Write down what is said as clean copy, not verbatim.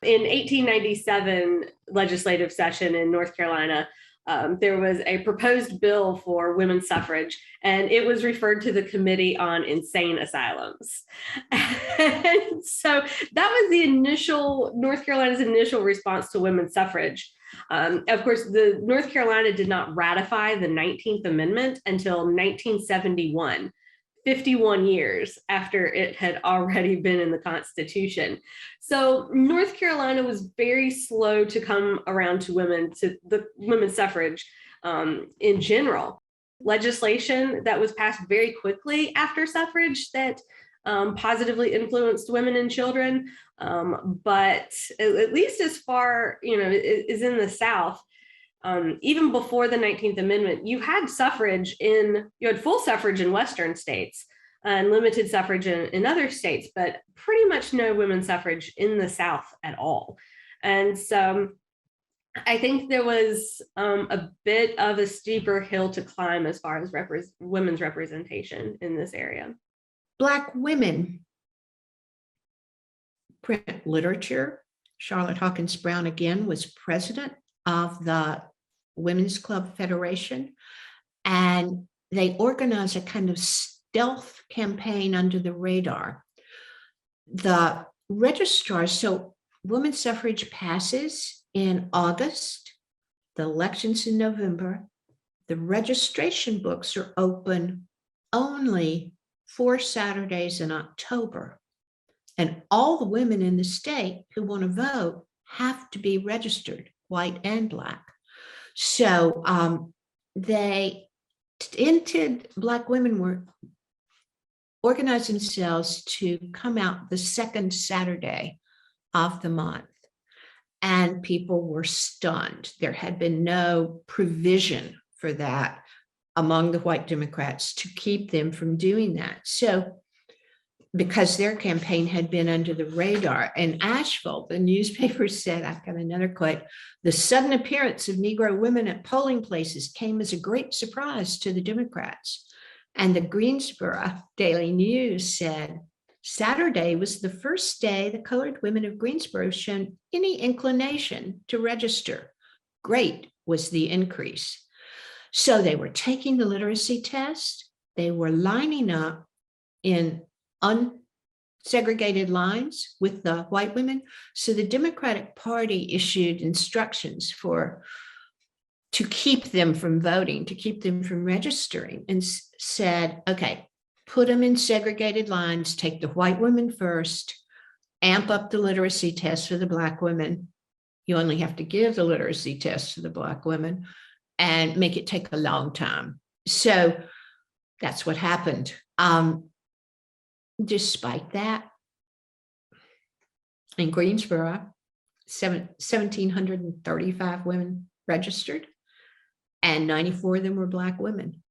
In 1897 legislative session in North Carolina, there was a proposed bill for women's suffrage, and it was referred to the Committee on Insane Asylums. And so that was the initial, North Carolina's initial response to women's suffrage. Of course, the North Carolina did not ratify the 19th Amendment until 1971. 51 years after it had already been in the Constitution. So North Carolina was very slow to come around to the women's suffrage in general. Legislation that was passed very quickly after suffrage that positively influenced women and children, but at least as far, is in the South. Even before the 19th Amendment, you had full suffrage in Western states and limited suffrage in other states, but pretty much no women's suffrage in the South at all. And so I think there was a bit of a steeper hill to climb as far as women's representation in this area. Black women, print literature. Charlotte Hawkins Brown, again, was president of the Women's Club Federation, and they organized a kind of stealth campaign under the radar. The registrars, so women's suffrage passes in August, the elections in November, the registration books are open only 4 Saturdays in October, and all the women in the state who want to vote have to be registered, white and Black. So Black women were organizing themselves to come out the second Saturday of the month, and people were stunned. There had been no provision for that among the white Democrats to keep them from doing that. So because their campaign had been under the radar. In Asheville, the newspaper said, I've got another quote, "The sudden appearance of Negro women at polling places came as a great surprise to the Democrats." And the Greensboro Daily News said, "Saturday was the first day the colored women of Greensboro shown any inclination to register. Great was the increase." So they were taking the literacy test. They were lining up in unsegregated lines with the white women. So the Democratic Party issued instructions to keep them from voting, to keep them from registering, and said, okay, put them in segregated lines, take the white women first, amp up the literacy test for the Black women. You only have to give the literacy test to the Black women and make it take a long time. So that's what happened. Despite that, in Greensboro, 1,735 women registered, and 94 of them were Black women.